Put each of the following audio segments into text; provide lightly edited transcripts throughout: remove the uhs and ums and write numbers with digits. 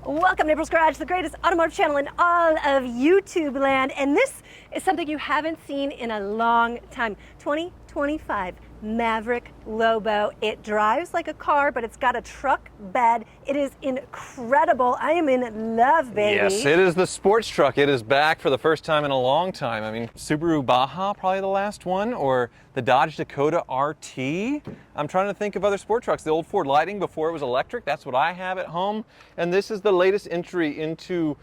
Welcome to April's Garage, the greatest automotive channel in all of YouTube land. And this is something you haven't seen in a long time. 2025 Maverick LOBO. It drives like a car, but it's got a truck bed. It is incredible. I am in love, baby. Yes, it is the sports truck. It is back for the first time in a long time. I mean, Subaru Baja, probably the last one, or the Dodge Dakota RT. I'm trying to think of other sport trucks. The old Ford Lightning before it was electric. That's what I have at home. And this is the latest entry into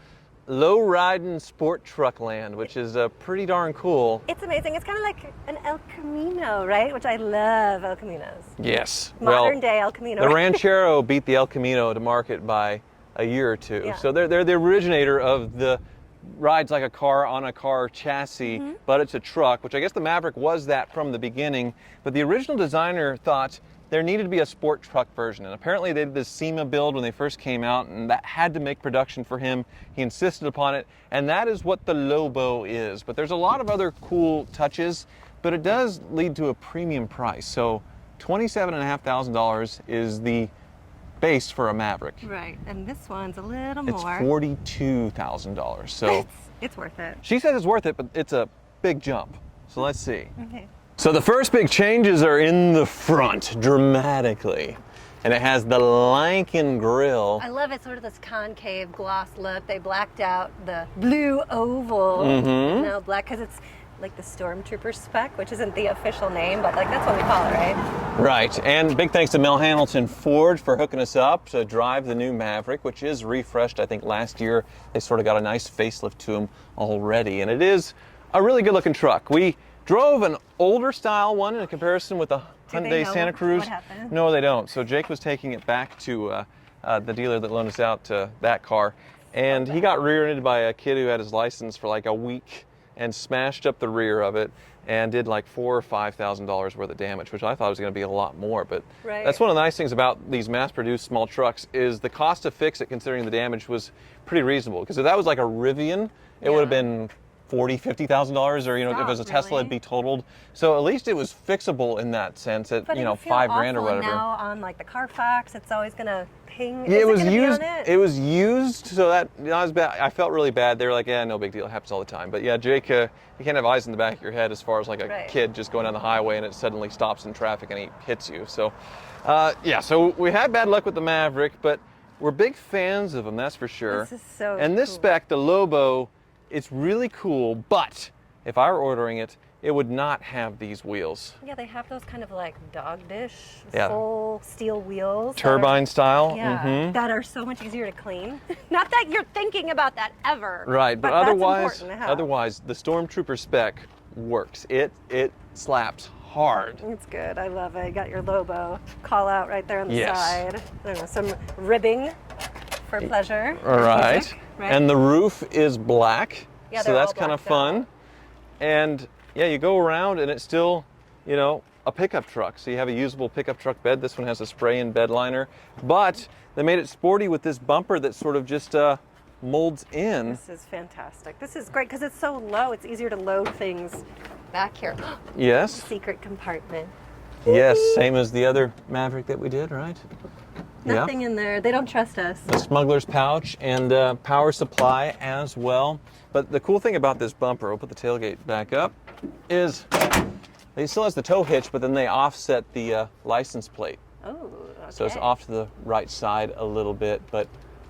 low-riding sport truck land, which is pretty darn cool. It's amazing. It's kind of like an El Camino, right? Which I love El Caminos. Yes. Modern day El Camino. The Ranchero beat the El Camino to market by a year or two. Yeah. So they're the originator of the rides like a car on a car chassis, but it's a truck, which I guess the Maverick was that from the beginning. But the original designer thought there needed to be a sport truck version, and apparently they did this SEMA build when they first came out, and that had to make production for him. He insisted upon it, and that is what the LOBO is. But there's a lot of other cool touches, but it does lead to a premium price. So $27,500 is the base for a Maverick. Right, and this one's a little It's more. $42,000. So it's worth it. she says it's worth it, but it's a big jump. So let's see. Okay. So the first big changes are in the front, dramatically. And it has the Lankin grille. I love it, sort of this concave gloss look. They blacked out the blue oval. Now black, because it's like the Stormtrooper spec, which isn't the official name, but like that's what we call it, right? Right, and big thanks to Mel Hamilton Ford for hooking us up to drive the new Maverick, which is refreshed, I think last year. They sort of got a nice facelift to them already, and it is a really good looking truck. We drove an older style one in comparison with the Hyundai Santa Cruz. What happened? No, they don't. So Jake was taking it back to the dealer that loaned us out that car, and he got rear-ended by a kid who had his license for like a week and smashed up the rear of it and did like $4,000 or $5,000 worth of damage, which I thought was going to be a lot more. But Right. that's one of the nice things about these mass-produced small trucks is the cost to fix it, considering the damage, was pretty reasonable. Because if that was like a Rivian, it would have been $40,000, $50,000, or if it was a Tesla, it'd be totaled. So at least it was fixable in that sense at But $5,000 or whatever. Now on like the Carfax, it's always gonna ping. Yeah, Is it was gonna be used. on it? It was used, so that was bad. I felt really bad. They were like, "Yeah, no big deal. It happens all the time." But yeah, Jake, you can't have eyes in the back of your head as far as like a kid just going down the highway and it suddenly stops in traffic and he hits you. So, yeah. So we had bad luck with the Maverick, but we're big fans of them. That's for sure. This is so And this cool. spec, the LOBO, it's really cool. But if I were ordering it, it would not have these wheels. Yeah, they have those kind of like dog dish, Yeah. full steel wheels. that Turbine style. are, yeah, that are so much easier to clean. Not that you're thinking about that ever. Right, but that's otherwise, important to have. otherwise, the Stormtrooper spec works. It slaps hard. It's good. I love it. You got your LOBO call out right there on the Yes. side. I don't know, some ribbing for pleasure. All right. Music, right? And the roof is black, Yeah, so they're that's all kind of blacked fun. out. And yeah, you go around and it's still, a pickup truck. So you have a usable pickup truck bed. This one has a spray-in bed liner, but they made it sporty with this bumper that sort of just molds in. This is fantastic. This is great because it's so low. It's easier to load things back here. Yes. Secret compartment. Yes, same as the other Maverick that we did, right? Nothing in there. They don't trust us. A smuggler's pouch and power supply as well. But the cool thing about this bumper, we'll put the tailgate back up, is it still has the tow hitch, but then they offset the license plate. Oh, okay. So it's off to the right side a little bit, but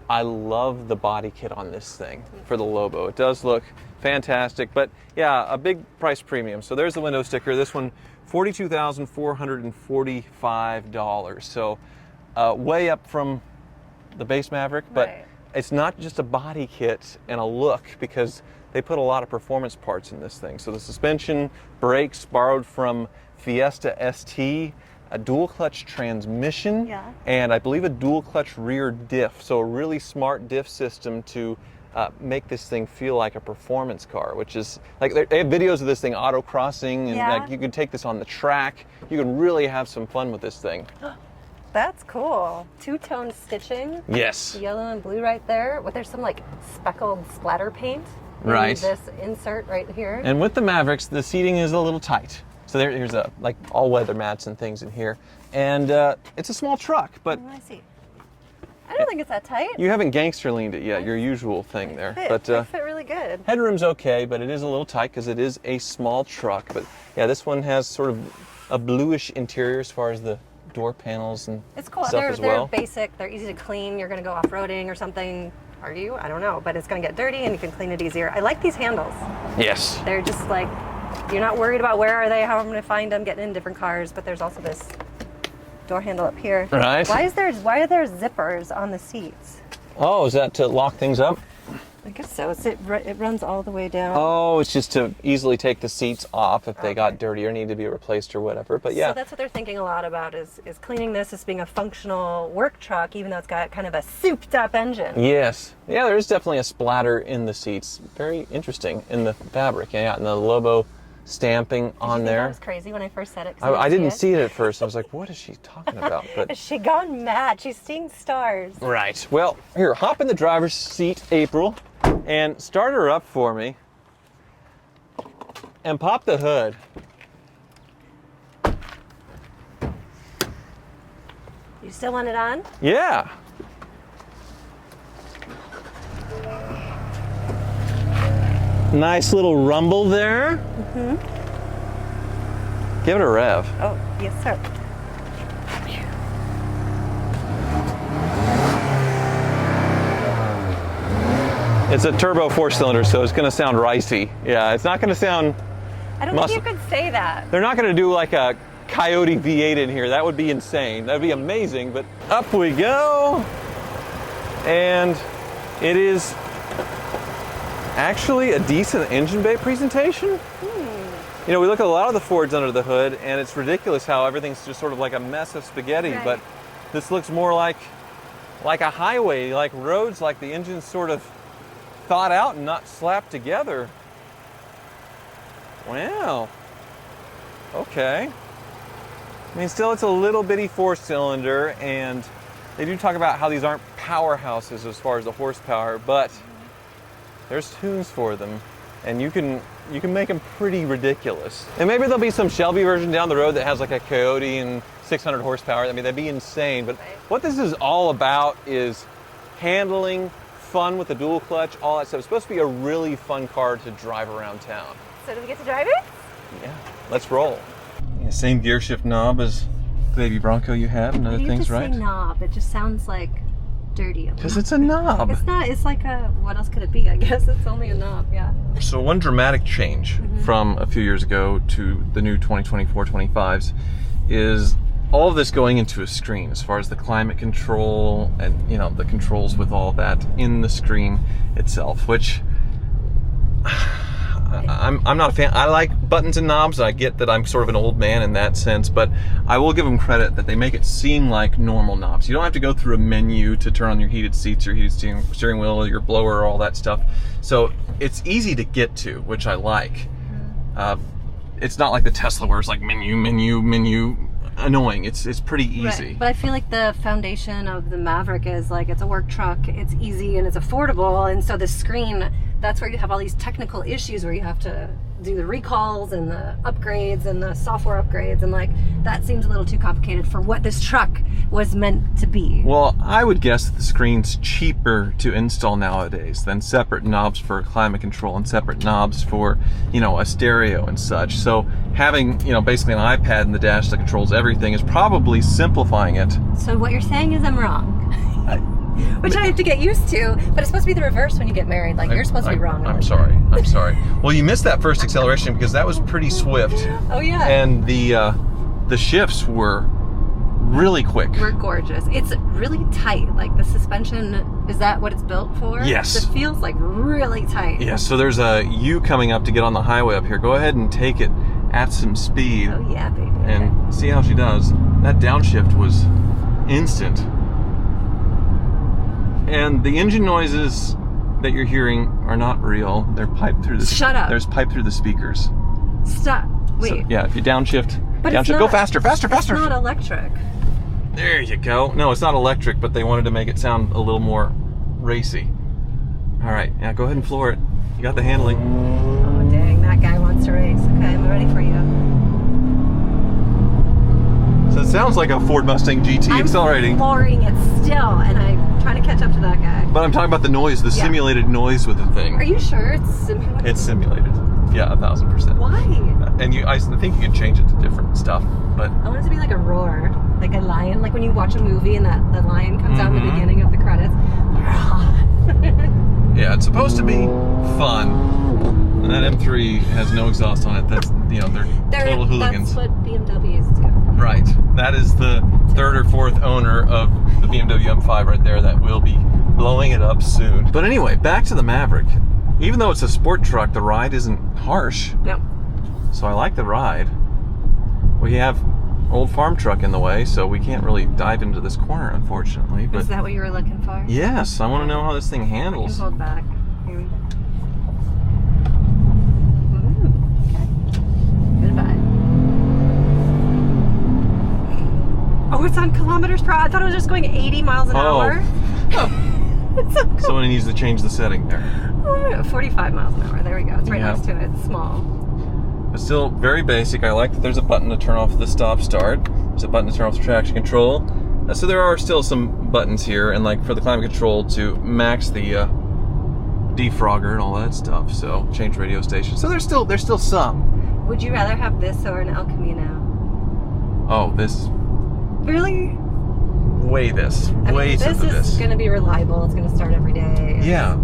I love the body kit on this thing for the LOBO. It does look fantastic, but yeah, a big price premium. So there's the window sticker. This one, $42,445. So way up from the base Maverick, but it's not just a body kit and a look, because they put a lot of performance parts in this thing. So the suspension, brakes borrowed from Fiesta ST, a dual clutch transmission, and I believe a dual clutch rear diff. So a really smart diff system to make this thing feel like a performance car, which is like, they have videos of this thing autocrossing, and like you can take this on the track. You can really have some fun with this thing. That's cool. Two-tone stitching. Yes. Yellow and blue right there. But there's some like speckled splatter paint. Right. This insert right here. And with the Mavericks, the seating is a little tight. So here's like all weather mats and things in here. And it's a small truck, but I see. I don't think it's that tight. You haven't gangster leaned it yet, your usual thing there. It fit really good. Headroom's okay, but it is a little tight because it is a small truck. But yeah, this one has sort of a bluish interior as far as the door panels and it's cool. stuff as well. They're basic, they're easy to clean. You're going to go off-roading or something. Are you? I don't know, but it's going to get dirty and you can clean it easier. I like these handles. Yes. They're just like, you're not worried about where are they, how I'm going to find them, getting in different cars, but there's also this door handle up here. Right. Why are there zippers on the seats? Oh, is that to lock things up? I guess so. It runs all the way down. Oh, it's just to easily take the seats off if they got dirty or need to be replaced or whatever. But yeah. So that's what they're thinking a lot about is cleaning this as being a functional work truck, even though it's got kind of a souped up engine. Yes. Yeah, there is definitely a splatter in the seats. Very interesting in the fabric. Yeah, and the Lobo stamping on there. That was crazy when I first said it. I didn't see it at first. I was like, what is she talking about? But has she gone mad? She's seeing stars. Right. Well, here, hop in the driver's seat, April, and start her up for me. And pop the hood. You still want it on? Yeah. Nice little rumble there. Mm-hmm. Give it a rev. Oh, yes, sir. It's a turbo 4-cylinder, so it's going to sound ricey. Yeah, it's not going to sound... I don't think you could say that. They're not going to do like a Coyote V8 in here. That would be insane. That would be amazing, but up we go. And it is actually a decent engine bay presentation. You know, we look at a lot of the Fords under the hood, and it's ridiculous how everything's just sort of like a mess of spaghetti, right. But this looks more like a highway, like roads, like the engine's sort of thought out and not slapped together. Wow. Okay. I mean, still it's a little bitty 4-cylinder, and they do talk about how these aren't powerhouses as far as the horsepower, but there's tunes for them, and you can make them pretty ridiculous. And maybe there'll be some Shelby version down the road that has like a Coyote and 600 horsepower. I mean, that'd be insane. But what this is all about is handling, fun with the dual clutch, all that stuff. It's supposed to be a really fun car to drive around town. So do we get to drive it? Yeah, let's roll. Yeah, same gear shift knob as the baby Bronco you had and other things, right? You just say knob. It just sounds like dirty. Because it's a knob. It's not. It's like a, what else could it be? I guess it's only a knob, yeah. So one dramatic change from a few years ago to the new 2024 25s is all of this going into a screen as far as the climate control and, you know, the controls with all that in the screen itself, which I'm not a fan. I like buttons and knobs. I get that I'm sort of an old man in that sense, but I will give them credit that they make it seem like normal knobs. You don't have to go through a menu to turn on your heated seats, your heated steering wheel, your blower, all that stuff. So it's easy to get to, which I like. It's not like the Tesla where it's like menu, annoying. It's pretty easy. Right. But I feel like the foundation of the Maverick is like it's a work truck, it's easy and it's affordable, and so the screen, that's where you have all these technical issues where you have to do the recalls and the upgrades and the software upgrades, and like that seems a little too complicated for what this truck was meant to be. Well, I would guess that the screen's cheaper to install nowadays than separate knobs for climate control and separate knobs for, you know, a stereo and such. So having, you know, basically an iPad in the dash that controls everything is probably simplifying it. So what you're saying is I'm wrong. Which I have to get used to, but it's supposed to be the reverse when you get married. Like, you're supposed to be wrong. I'm sorry. Well, you missed that first acceleration because that was pretty swift. Oh, yeah. And the shifts were really quick. We're gorgeous. It's really tight. Like, the suspension, is that what it's built for? Yes. It feels like really tight. Yes, so there's a U coming up to get on the highway up here. Go ahead and take it at some speed. Oh, yeah, baby. And see how she does. That downshift was instant. And the engine noises that you're hearing are not real. They're piped through the... Shut up. There's piped through the speakers. Stop. Wait. So, yeah, if you downshift, but it's not, go faster. It's not electric. There you go. No, it's not electric, but they wanted to make it sound a little more racy. All right, yeah, go ahead and floor it. You got the handling. Oh, dang, that guy wants to race. Okay, I'm ready for you. So it sounds like a Ford Mustang GT accelerating. I'm flooring it still, and I trying to catch up to that guy. But I'm talking about the noise, the simulated noise with the thing. Are you sure it's simulated? It's simulated. Yeah, 1000%. Why? And I think you can change it to different stuff, but I want it to be like a roar, like a lion, like when you watch a movie and the lion comes out in the beginning of the credits. yeah, it's supposed to be fun. And that M3 has no exhaust on it. That's, you know, they're total hooligans. That's what BMWs do. Right. That is the third or fourth owner of the BMW M5 right there that will be blowing it up soon. But anyway, back to the Maverick. Even though it's a sport truck, the ride isn't harsh. No. So I like the ride. We have old farm truck in the way, so we can't really dive into this corner, unfortunately. But is that what you were looking for? yes, I want to know how this thing handles. I can hold back. Here we go. Goodbye. Oh, it's on kilometers per hour. I thought it was just going 80 miles an hour. Oh. So cool. Someone needs to change the setting there. Oh, 45 miles an hour. There we go. It's right next to it. It's small. But still very basic. I like that there's a button to turn off the stop-start. There's a button to turn off the traction control. So there are still some buttons here, and like for the climate control to max the defrogger and all that stuff. So change radio station. So there's still some. Would you rather have this or an El Camino? Oh, this. Really? Way this. This is going to be reliable. It's going to start every day. Yeah.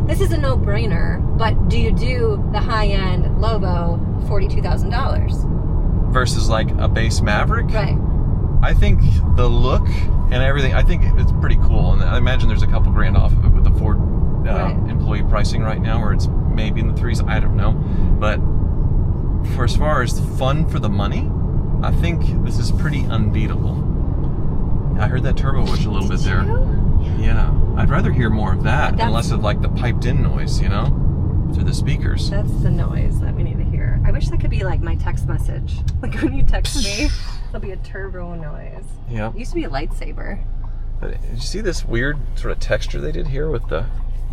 This is a no-brainer. But do you do the high-end Lobo $42,000 versus like a base Maverick? Right. I think the look and everything. I think it's pretty cool, and I imagine there's a couple grand off of it with the Ford employee pricing right now, where it's maybe in the threes. I don't know, but for as far as fun for the money, I think this is pretty unbeatable. I heard that turbo whoosh a little bit there. Yeah, I'd rather hear more of that and less of like the piped in noise, you know, through the speakers. That's the noise that we need to hear. I wish that could be like my text message. Like when you text me, there'll be a turbo noise. Yeah. It used to be a lightsaber. But did you see this weird sort of texture they did here with the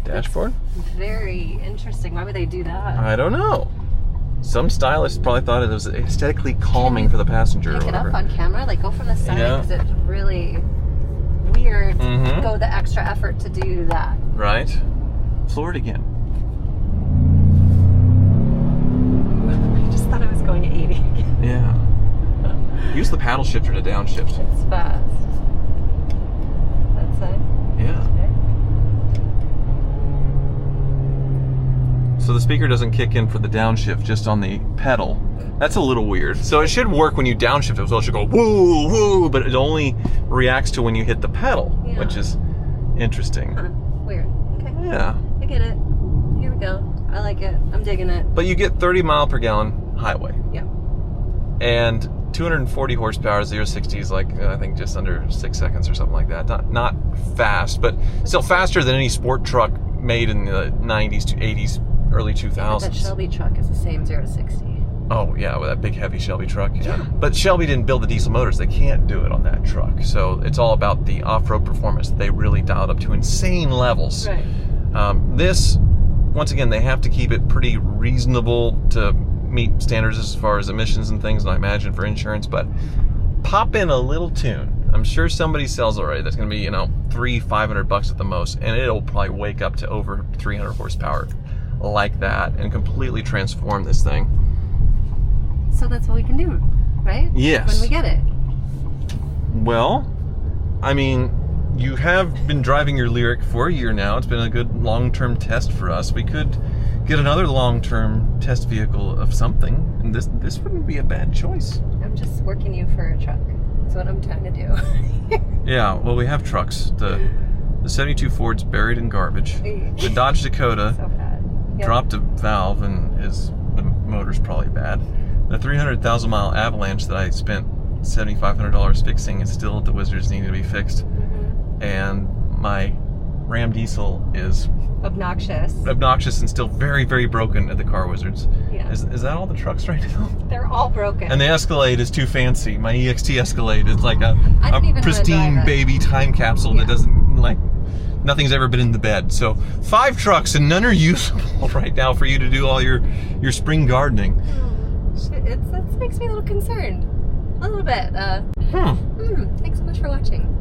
dashboard? That's very interesting. Why would they do that? I don't know. Some stylists probably thought it was aesthetically calming for the passenger. Pick or whatever. it up on camera, like go from the side, Yeah. because it's really weird to go the extra effort to do that. Right. Floor it again. I just thought I was going 80 again. Yeah. Use the paddle shifter to downshift. It's fast. That's it. Yeah. So the speaker doesn't kick in for the downshift, just on the pedal. That's a little weird. So it should work when you downshift as well. It should go woo, woo, but it only reacts to when you hit the pedal, which is interesting. Huh. Weird. Okay. Yeah. I get it. Here we go. I like it. I'm digging it. But you get 30 mile per gallon highway. Yeah. And 240 horsepower, 0-60 is like, I think just under 6 seconds or something like that. Not fast, but still faster than any sport truck made in the 90s to 80s, early 2000s. That Shelby truck is the same 0-60. Oh, yeah, with that big, heavy Shelby truck. Yeah. But Shelby didn't build the diesel motors. They can't do it on that truck. So it's all about the off-road performance. They really dialed up to insane levels. Right. This, once again, they have to keep it pretty reasonable to meet standards as far as emissions and things, and I imagine for insurance, but pop in a little tune. I'm sure somebody sells already that's going to be, you know, $300-500 at the most, and it'll probably wake up to over 300 horsepower like that and completely transform this thing. So that's what we can do, right? Yes. When we get it. Well, I mean, you have been driving your Lyric for a year now. It's been a good long-term test for us. We could get another long-term test vehicle of something, and this wouldn't be a bad choice. I'm just working you for a truck. That's what I'm trying to do. Yeah, well, we have trucks. The 72 Ford's buried in garbage. The Dodge Dakota So bad. Yep. dropped a valve and the motor's probably bad. The 300,000 mile Avalanche that I spent $7,500 fixing is still at the Wizards, needing to be fixed. And my Ram diesel is obnoxious and still very, very broken at the Car Wizards. Yeah. Is that all the trucks right now? They're all broken. And the Escalade is too fancy. My EXT Escalade is like a pristine baby time capsule that doesn't, like, nothing's ever been in the bed. So 5 trucks and none are usable right now for you to do all your spring gardening. That makes me a little concerned. A little bit. Thanks so much for watching.